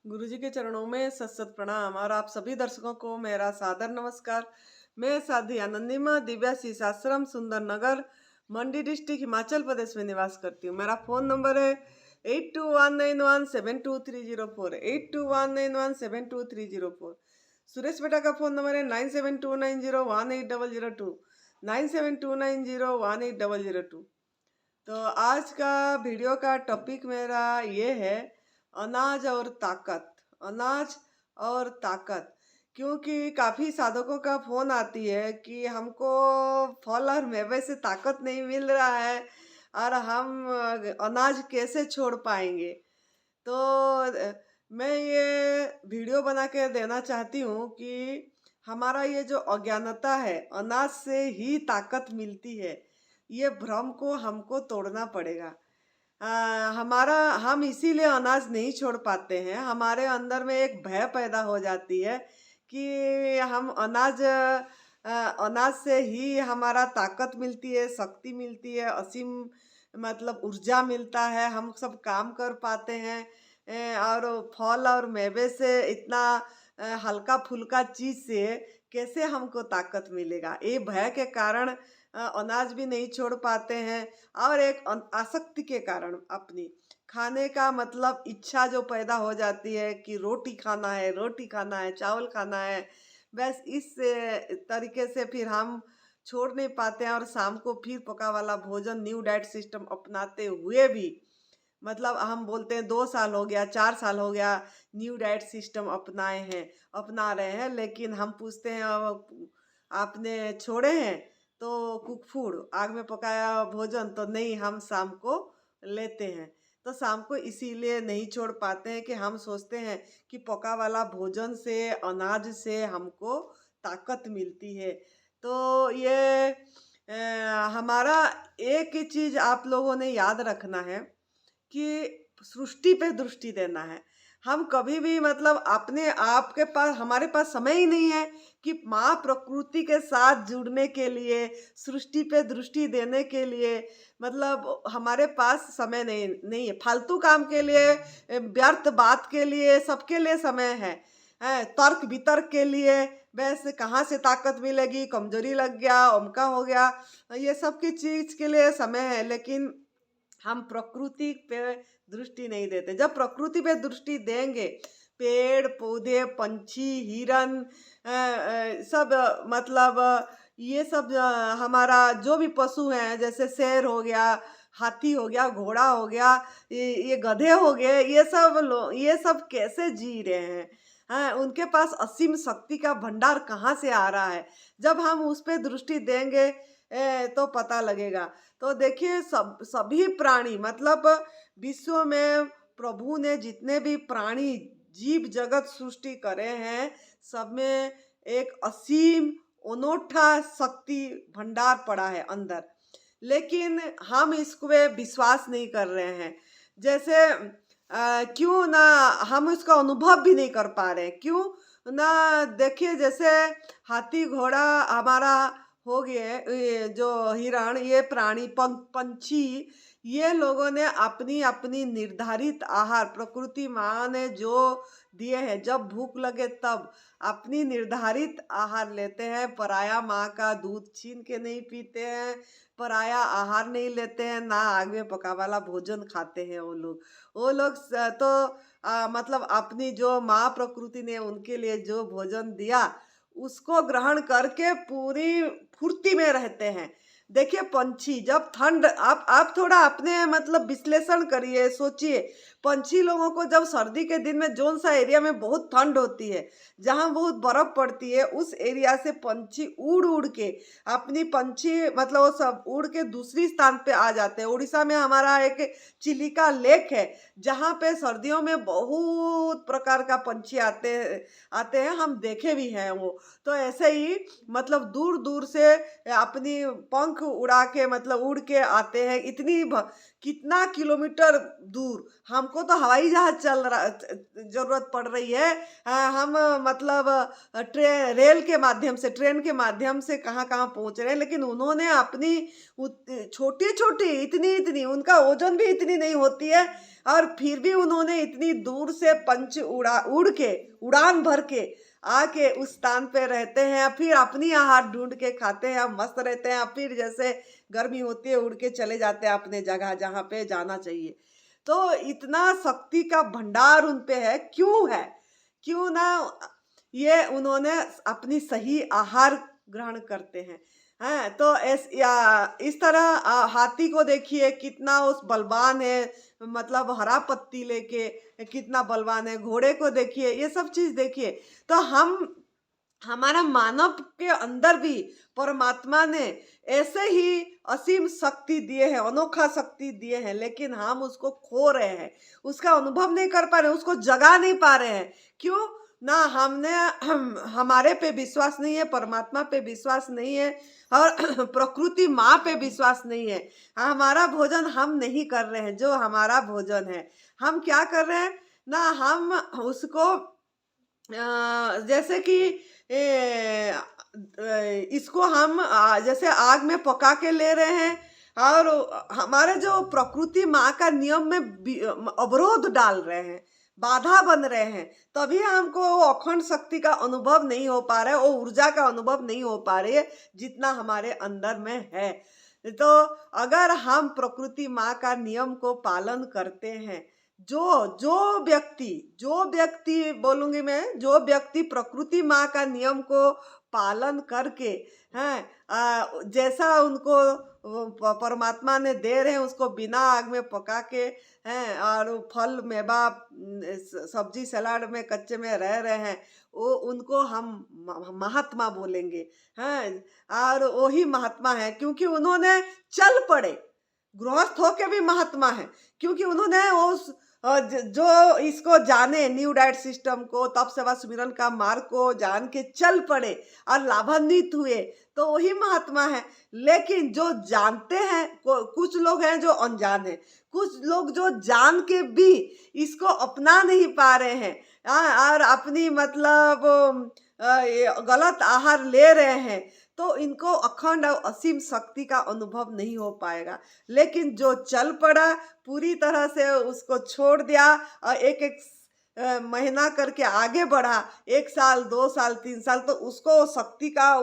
गुरुजी के चरणों में सत सत प्रणाम और आप सभी दर्शकों को मेरा सादर नमस्कार। मैं साध्वी आनंदी माँ दिव्या शीष आश्रम सुंदर नगर मंडी डिस्ट्रिक्ट हिमाचल प्रदेश में निवास करती हूँ। मेरा फ़ोन नंबर है 8219172304 8219172304। सुरेश बेटा का फ़ोन नंबर है 9729018002 9729018002। तो आज का वीडियो का टॉपिक मेरा ये है अनाज और ताकत। अनाज और ताकत, क्योंकि काफ़ी साधकों का फ़ोन आती है कि हमको फल और मेवे से ताकत नहीं मिल रहा है और हम अनाज कैसे छोड़ पाएंगे। तो मैं ये वीडियो बना के देना चाहती हूँ कि हमारा ये जो अज्ञानता है, अनाज से ही ताकत मिलती है, ये भ्रम को हमको तोड़ना पड़ेगा। हमारा हम इसीलिए अनाज नहीं छोड़ पाते हैं। हमारे अंदर में एक भय पैदा हो जाती है कि हम अनाज से ही हमारा ताकत मिलती है, शक्ति मिलती है, असीम मतलब ऊर्जा मिलता है, हम सब काम कर पाते हैं। और फल और मेवे से इतना हल्का फुल्का चीज़ से कैसे हमको ताकत मिलेगा, ये भय के कारण अनाज भी नहीं छोड़ पाते हैं। और एक आसक्ति के कारण अपनी खाने का मतलब इच्छा जो पैदा हो जाती है कि रोटी खाना है, रोटी खाना है, चावल खाना है, बस इस तरीके से फिर हम छोड़ नहीं पाते हैं। और शाम को फिर पका वाला भोजन न्यू डाइट सिस्टम अपनाते हुए भी, मतलब हम बोलते हैं 2 साल हो गया, 4 साल हो गया न्यू डाइट सिस्टम अपना रहे हैं, लेकिन हम पूछते हैं अब आपने छोड़े हैं तो कुक फूड आग में पकाया भोजन तो नहीं, हम शाम को लेते हैं। तो शाम को इसीलिए नहीं छोड़ पाते हैं कि हम सोचते हैं कि पका वाला भोजन से, अनाज से हमको ताकत मिलती है। तो ये हमारा एक ही चीज़ आप लोगों ने याद रखना है कि सृष्टि पे दृष्टि देना है। हम कभी भी मतलब अपने आप के पास, हमारे पास समय ही नहीं है कि माँ प्रकृति के साथ जुड़ने के लिए, सृष्टि पे दृष्टि देने के लिए, मतलब हमारे पास समय नहीं है। फालतू काम के लिए, व्यर्थ बात के लिए, सबके लिए समय है तर्क वितर्क के लिए। वैसे कहाँ से ताकत मिलेगी, कमजोरी लग गया, अमका हो गया, ये सब की चीज के लिए समय है, लेकिन हम प्रकृति पे दृष्टि नहीं देते। जब प्रकृति पे दृष्टि देंगे, पेड़ पौधे, पंछी, हिरन, सब मतलब ये सब हमारा जो भी पशु हैं, जैसे शेर हो गया, हाथी हो गया, घोड़ा हो गया, ये गधे हो गए, ये सब कैसे जी रहे हैं? उनके पास असीम शक्ति का भंडार कहाँ से आ रहा है? जब हम उस पे दृष्टि देंगे तो पता लगेगा। तो देखिए, सभी प्राणी मतलब विश्व में प्रभु ने जितने भी प्राणी जीव जगत सृष्टि करे हैं, सब में एक असीम अनोखा शक्ति भंडार पड़ा है अंदर, लेकिन हम इसको पे विश्वास नहीं कर रहे हैं। जैसे क्यों ना हम इसका अनुभव भी नहीं कर पा रहे हैं, क्यों ना? देखिए, जैसे हाथी घोड़ा हमारा हो गए, ये जो हिरण, ये प्राणी, पंछी, ये लोगों ने अपनी अपनी निर्धारित आहार प्रकृति माँ ने जो दिए हैं, जब भूख लगे तब अपनी निर्धारित आहार लेते हैं। पराया माँ का दूध छीन के नहीं पीते हैं, पराया आहार नहीं लेते हैं, ना आग में पका वाला भोजन खाते हैं। वो लोग तो मतलब अपनी जो माँ प्रकृति ने उनके लिए जो भोजन दिया, उसको ग्रहण करके पूरी फुर्ती में रहते हैं। देखिए, पंछी जब ठंड, आप थोड़ा अपने मतलब विश्लेषण करिए, सोचिए। पंछी लोगों को जब सर्दी के दिन में जोन सा एरिया में बहुत ठंड होती है, जहाँ बहुत बर्फ पड़ती है, उस एरिया से पंछी उड़ उड़ के, अपनी पंछी मतलब वो सब उड़ के दूसरी स्थान पे आ जाते हैं। उड़ीसा में हमारा एक चिलिका लेक है, जहाँ पे सर्दियों में बहुत प्रकार का पंछी आते हैं, हम देखे भी हैं वो। तो ऐसे ही मतलब दूर दूर से अपनी पंख उड़ा के, मतलब उड़ के आते हैं। कितना किलोमीटर दूर, हमको तो हवाई जहाज जरूरत पड़ रही है। हम मतलब ट्रेन के माध्यम से कहाँ कहाँ पहुंच रहे हैं, लेकिन उन्होंने अपनी छोटी छोटी, इतनी इतनी, उनका वजन भी इतनी नहीं होती है, और फिर भी उन्होंने इतनी दूर से पंच उड़ान भर के आके उस स्थान पे रहते हैं, फिर अपनी आहार ढूंढ के खाते हैं, मस्त रहते हैं, फिर जैसे गर्मी होती है उड़ के चले जाते हैं अपने जगह जहाँ पे जाना चाहिए। तो इतना शक्ति का भंडार उन पे है, क्यों है? क्यों ना ये उन्होंने अपनी सही आहार ग्रहण करते हैं। हैं तो इस तरह हाथी को देखिए कितना उस बलवान है, मतलब हरा पत्ती लेके कितना बलवान है। घोड़े को देखिए, ये सब चीज देखिए। तो हमारा मानव के अंदर भी परमात्मा ने ऐसे ही असीम शक्ति दिए हैं, अनोखा शक्ति दिए हैं, लेकिन हम उसको खो रहे हैं, उसका अनुभव नहीं कर पा रहे हैं, उसको जगा नहीं पा रहे हैं। क्यों ना? हमारे पे विश्वास नहीं है, परमात्मा पे विश्वास नहीं है, और प्रकृति माँ पे विश्वास नहीं है। हमारा भोजन हम नहीं कर रहे हैं, जो हमारा भोजन है हम क्या कर रहे हैं ना, हम उसको जैसे कि इसको हम जैसे आग में पका के ले रहे हैं, और हमारे जो प्रकृति माँ का नियम में अवरोध डाल रहे हैं, बाधा बन रहे हैं, तभी हमको वो अखंड शक्ति का अनुभव नहीं हो पा रहा है, वो ऊर्जा का अनुभव नहीं हो पा रही है जितना हमारे अंदर में है। तो अगर हम प्रकृति माँ का नियम को पालन करते हैं, जो व्यक्ति बोलूंगी मैं, जो व्यक्ति प्रकृति माँ का नियम को पालन करके हैं, जैसा उनको परमात्मा ने दे रहे हैं, उसको बिना आग में पका के हैं, और फल मेवा सब्जी सलाद में कच्चे में रह रहे हैं, वो उनको हम महात्मा बोलेंगे हैं। और वही महात्मा है क्योंकि उन्होंने चल पड़े। गृहस्थ होके भी महात्मा है क्योंकि उन्होंने उस जो इसको जाने, न्यू डाइट सिस्टम को, तप सेवा सुमिरन का मार्ग को जान के चल पड़े और लाभान्वित हुए, तो वही महात्मा है। लेकिन जो जानते हैं, कुछ लोग हैं जो अनजान हैं, कुछ लोग जो जान के भी इसको अपना नहीं पा रहे हैं, और अपनी मतलब गलत आहार ले रहे हैं, तो इनको अखंड और असीम शक्ति का अनुभव नहीं हो पाएगा। लेकिन जो चल पड़ा, पूरी तरह से उसको छोड़ दिया और एक एक महीना करके आगे बढ़ा, 1 साल 2 साल 3 साल, तो उसको शक्ति का,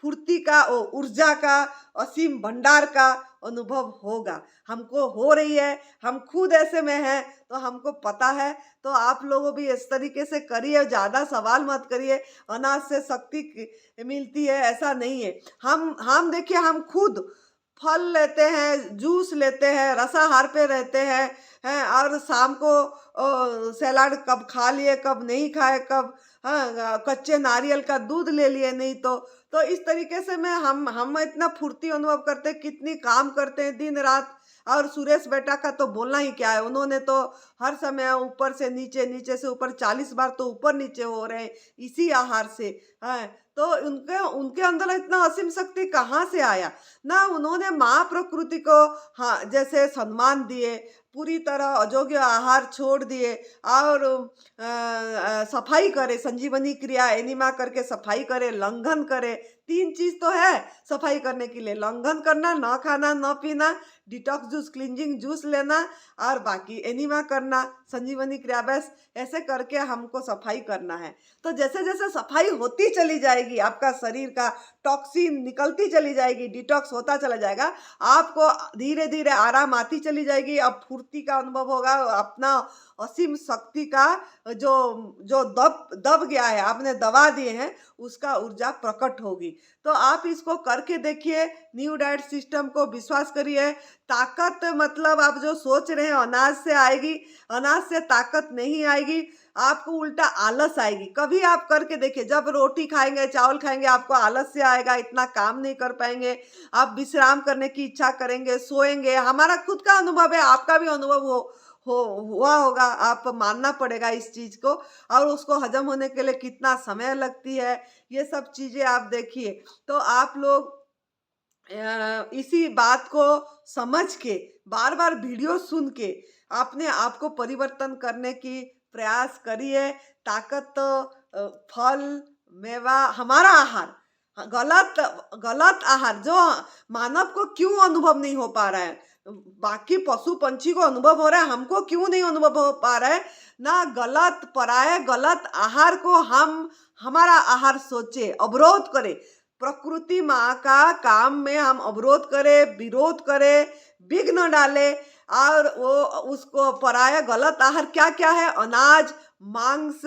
फुर्ती का, ऊर्जा का, असीम भंडार का अनुभव होगा। हमको हो रही है, हम खुद ऐसे में हैं, तो हमको पता है। तो आप लोगों भी इस तरीके से करिए, ज़्यादा सवाल मत करिए अनाज से शक्ति मिलती है, ऐसा नहीं है। हम देखिए, हम खुद फल लेते हैं, जूस लेते हैं, रसाहार पे रहते हैं, और शाम को सलाद कब खा लिए, कब नहीं खाए, कब कच्चे नारियल का दूध ले लिए, नहीं तो इस तरीके से में हम इतना फुर्ती अनुभव करते हैं, कितनी काम करते हैं दिन रात। और सुरेश बेटा का तो बोलना ही क्या है, उन्होंने तो हर समय ऊपर से नीचे, नीचे से ऊपर 40 बार तो ऊपर नीचे हो रहे हैं इसी आहार से। है तो उनके उनके अंदर इतना असीम शक्ति कहाँ से आया? ना उन्होंने माँ प्रकृति को हाँ जैसे सम्मान दिए, पूरी तरह अयोग्य आहार छोड़ दिए, और सफाई करे, संजीवनी क्रिया एनिमा करके सफाई करे, लंघन करे। 3 चीज तो है सफाई करने के लिए: लंघन करना, न खाना, न पीना, डिटॉक्स जूस, क्लिंजिंग जूस लेना, और बाकी एनिमा करना, संजीवनी क्रिया। बस ऐसे करके हमको सफाई करना है। तो जैसे जैसे सफाई होती चली जाएगी, आपका शरीर का टॉक्सिन निकलती चली जाएगी, डिटॉक्स होता चला जाएगा, आपको धीरे धीरे आराम आती चली जाएगी। अब फुर्ती का अनुभव होगा, अपना असीम शक्ति का जो जो दब गया है, आपने दबा दिए हैं, उसका ऊर्जा प्रकट होगी। तो आप इसको करके देखिए, न्यू डाइट सिस्टम को विश्वास करिए। ताकत मतलब आप जो सोच रहे हैं अनाज से आएगी, अनाज से ताकत नहीं आएगी, आपको उल्टा आलस आएगी। कभी आप करके देखिए, जब रोटी खाएंगे, चावल खाएंगे, आपको आलस से आएगा, इतना काम नहीं कर पाएंगे, आप विश्राम करने की इच्छा करेंगे, सोएंगे। हमारा खुद का अनुभव है, आपका भी अनुभव हुआ होगा, आप मानना पड़ेगा इस चीज को। और उसको हजम होने के लिए कितना समय लगती है, ये सब चीजें आप देखिए। तो आप लोग इसी बात को समझ के, बार बार वीडियो सुन के अपने आप को परिवर्तन करने की प्रयास करिए। ताकत फल मेवा, हमारा आहार, गलत गलत आहार जो मानव को क्यों अनुभव नहीं हो पा रहा है, बाकी पशु पंछी को अनुभव हो रहा है, हमको क्यों नहीं अनुभव हो पा रहा है? ना गलत पराये गलत आहार को हम हमारा आहार सोचे, अवरोध करे, प्रकृति माँ का काम में हम अवरोध करे, विरोध करे, विघ्न डाले, और वो उसको पराया गलत आहार क्या क्या है, अनाज, मांस,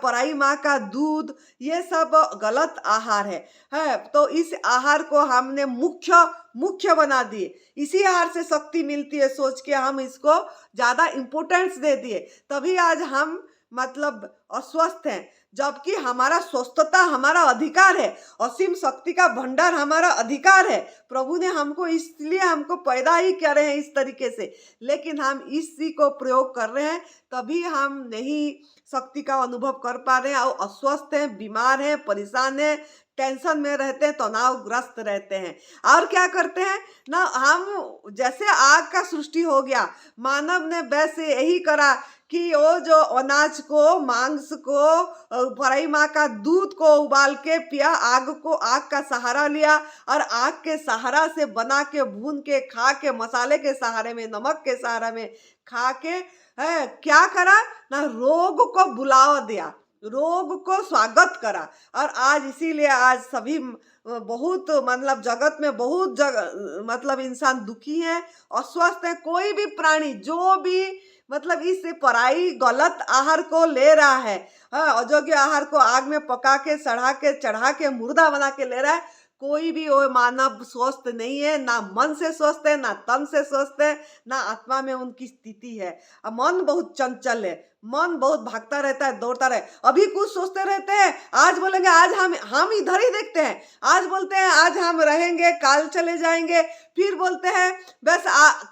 पराई माँ का दूध, ये सब गलत आहार है। तो इस आहार को हमने मुख्य मुख्य बना दिए, इसी आहार से शक्ति मिलती है सोच के हम इसको ज्यादा इम्पोर्टेंस दे दिए, तभी आज हम मतलब अस्वस्थ हैं। जबकि हमारा स्वस्थता हमारा अधिकार है, असीम शक्ति का भंडार हमारा अधिकार है। प्रभु ने हमको इसलिए हमको पैदा ही कर रहे हैं इस तरीके से, लेकिन हम इसी को प्रयोग कर रहे हैं, तभी हम नहीं शक्ति का अनुभव कर पा रहे हैं और अस्वस्थ हैं, बीमार हैं, परेशान हैं, टेंशन में रहते हैं, तनावग्रस्त रहते हैं। और क्या करते हैं ना, हम जैसे आग का सृष्टि हो गया, मानव ने वैसे यही करा कि वो जो अनाज को, मांस को, पराई माँ का दूध को उबाल के पिया, आग को, आग का सहारा लिया, और आग के सहारा से बना के, भून के, खा के, मसाले के सहारे में, नमक के सहारा में खा के क्या करा ना, रोग को बुलावा दिया, रोग को स्वागत करा। और आज इसीलिए आज सभी बहुत मतलब जगत में बहुत मतलब इंसान दुखी है, अस्वस्थ है। कोई भी प्राणी जो भी मतलब इस पराई गलत आहार को ले रहा है, अयोग्य आहार को आग में पका के, सड़ा के, चढ़ा के, मुर्दा बना के ले रहा है, कोई भी वो मानव स्वस्थ नहीं है, ना मन से स्वस्थ है, ना तन से स्वस्थ है, ना आत्मा में उनकी स्थिति है। मन बहुत चंचल है, मन बहुत भागता रहता है, दौड़ता रहे, अभी कुछ सोचते रहते हैं, आज बोलेंगे आज हम इधर ही देखते हैं, आज बोलते हैं आज हम रहेंगे, काल चले जाएंगे, फिर बोलते हैं बस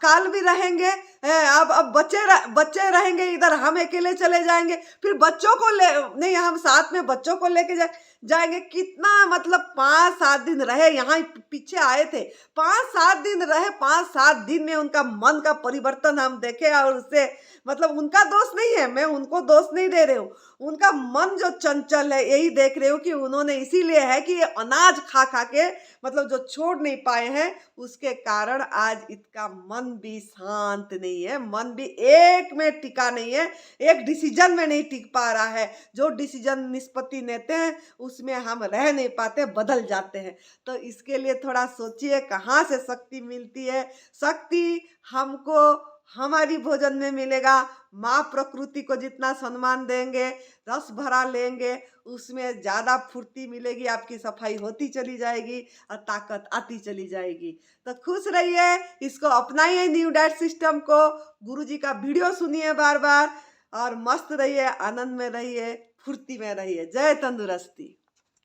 काल भी रहेंगे, अब बच्चे रहेंगे इधर, हम अकेले चले जाएंगे, फिर बच्चों को ले नहीं, हम साथ में बच्चों को लेके जाएंगे। कितना मतलब 5-7 दिन रहे, यहाँ पीछे आए थे, 5-7 दिन रहे, 5-7 दिन में उनका मन का परिवर्तन हम देखे, और उससे मतलब उनका दोष नहीं है, मैं उनको दोष नहीं दे रही हूँ, उनका मन जो चंचल है यही देख रही हूँ कि उन्होंने इसीलिए है कि ये अनाज खा खा के मतलब जो छोड़ नहीं पाए हैं, उसके कारण आज इसका मन भी शांत नहीं है, मन भी एक में टिका नहीं है, एक डिसीजन में नहीं टिक पा रहा है। जो डिसीजन निष्पत्ति लेते हैं उसमें हम रह नहीं पाते, बदल जाते हैं। तो इसके लिए थोड़ा सोचिए कहाँ से शक्ति मिलती है। शक्ति हमको हमारी भोजन में मिलेगा, माँ प्रकृति को जितना सम्मान देंगे, रस भरा लेंगे, उसमें ज़्यादा फुर्ती मिलेगी, आपकी सफाई होती चली जाएगी और ताकत आती चली जाएगी। तो खुश रहिए, इसको अपनाइए न्यू डाइट सिस्टम को, गुरुजी का वीडियो सुनिए बार बार, और मस्त रहिए, आनंद में रहिए, फुर्ती में रहिए। जय तंदुरुस्ती।